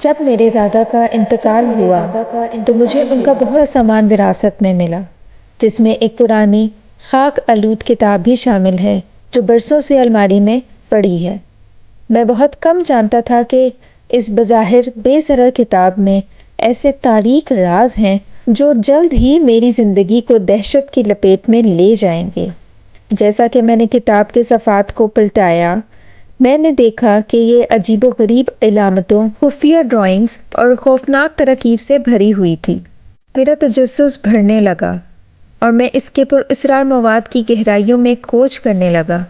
جب میرے دادا کا انتقال ہوا تو مجھے ان کا بہت سامان وراثت میں ملا، جس میں ایک پرانی خاک آلود کتاب بھی شامل ہے جو برسوں سے الماری میں پڑی ہے۔ میں بہت کم جانتا تھا کہ اس بظاہر بے ضرر کتاب میں ایسے تاریک راز ہیں جو جلد ہی میری زندگی کو دہشت کی لپیٹ میں لے جائیں گے۔ جیسا کہ میں نے کتاب کے صفحات کو پلٹایا، میں نے دیکھا کہ یہ عجیب و غریب علامتوں، خفیہ ڈرائنگز اور خوفناک تراکیب سے بھری ہوئی تھی۔ میرا تجسس بڑھنے لگا اور میں اس کے پراسرار مواد کی گہرائیوں میں کھوج کرنے لگا،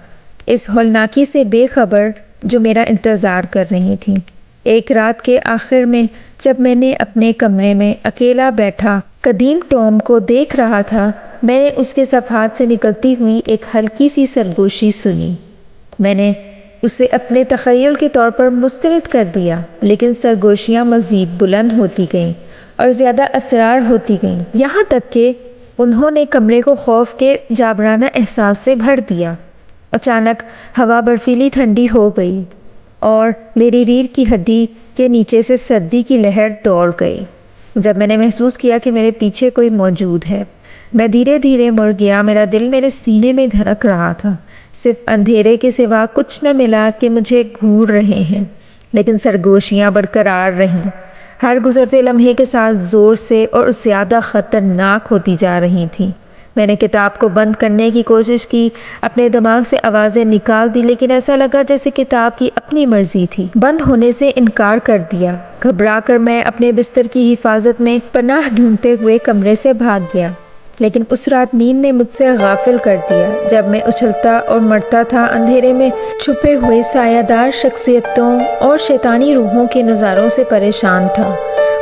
اس ہولناکی سے بے خبر جو میرا انتظار کر رہی تھی۔ ایک رات کے آخر میں جب میں نے اپنے کمرے میں اکیلا بیٹھا قدیم ٹوم کو دیکھ رہا تھا، میں نے اس کے صفحات سے نکلتی ہوئی ایک ہلکی سی سرگوشی سنی۔ میں نے اسے اپنے تخیل کے طور پر مسترد کر دیا، لیکن سرگوشیاں مزید بلند ہوتی گئیں اور زیادہ اسرار ہوتی گئیں، یہاں تک کہ انہوں نے کمرے کو خوف کے جابرانہ احساس سے بھر دیا۔ اچانک ہوا برفیلی ٹھنڈی ہو گئی اور میری ریڑھ کی ہڈی کے نیچے سے سردی کی لہر دوڑ گئی۔ جب میں نے محسوس کیا کہ میرے پیچھے کوئی موجود ہے، میں دھیرے دھیرے مڑ گیا۔ میرا دل میرے سینے میں دھڑک رہا تھا، صرف اندھیرے کے سوا کچھ نہ ملا کہ مجھے گھور رہے ہیں، لیکن سرگوشیاں برقرار رہیں، ہر گزرتے لمحے کے ساتھ زور سے اور زیادہ خطرناک ہوتی جا رہی تھیں۔ میں نے کتاب کو بند کرنے کی کوشش کی، اپنے دماغ سے آوازیں نکال دی، لیکن ایسا لگا جیسے کتاب کی اپنی مرضی تھی بند ہونے سے انکار کر دیا۔ گھبرا کر میں اپنے بستر کی حفاظت میں پناہ ڈھونڈتے ہوئے کمرے سے بھاگ گیا، لیکن اس رات نیند نے مجھ سے غافل کر دیا۔ جب میں اچھلتا اور مرتا تھا، اندھیرے میں چھپے ہوئے سایہ دار شخصیتوں اور شیطانی روحوں کے نظاروں سے پریشان تھا۔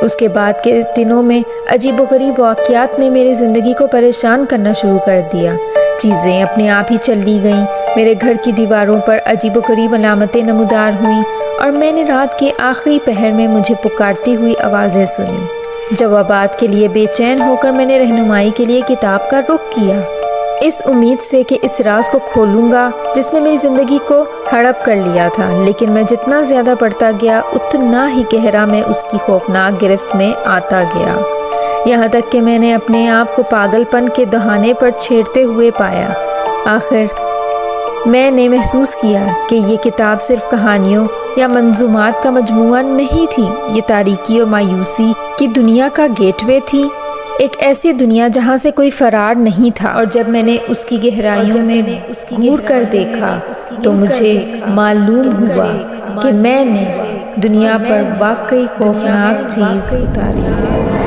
اس کے بعد کے دنوں میں عجیب و غریب واقعات نے میری زندگی کو پریشان کرنا شروع کر دیا۔ چیزیں اپنے آپ ہی چلی گئیں، میرے گھر کی دیواروں پر عجیب و غریب علامتیں نمودار ہوئیں، اور میں نے رات کے آخری پہر میں مجھے پکارتی ہوئی آوازیں سنیں۔ جوابات کے لیے بے چین ہو کر میں نے رہنمائی کے لیے کتاب کا رخ کیا، اس امید سے کہ اس راز کو کھولوں گا جس نے میری زندگی کو ہڑپ کر لیا تھا۔ لیکن میں جتنا زیادہ پڑھتا گیا، اتنا ہی گہرا میں اس کی خوفناک گرفت میں آتا گیا، یہاں تک کہ میں نے اپنے آپ کو پاگل پن کے دہانے پر چھیڑتے ہوئے پایا۔ آخر میں نے محسوس کیا کہ یہ کتاب صرف کہانیوں یا منظومات کا مجموعہ نہیں تھی، یہ تاریکی اور مایوسی کی دنیا کا گیٹ وے تھی، ایک ایسی دنیا جہاں سے کوئی فرار نہیں تھا۔ اور جب میں نے اس کی گہرائیوں میں گھور کر دیکھا تو مجھے معلوم ہوا کہ میں نے دنیا پر واقعی خوفناک چیز اتاری ہے۔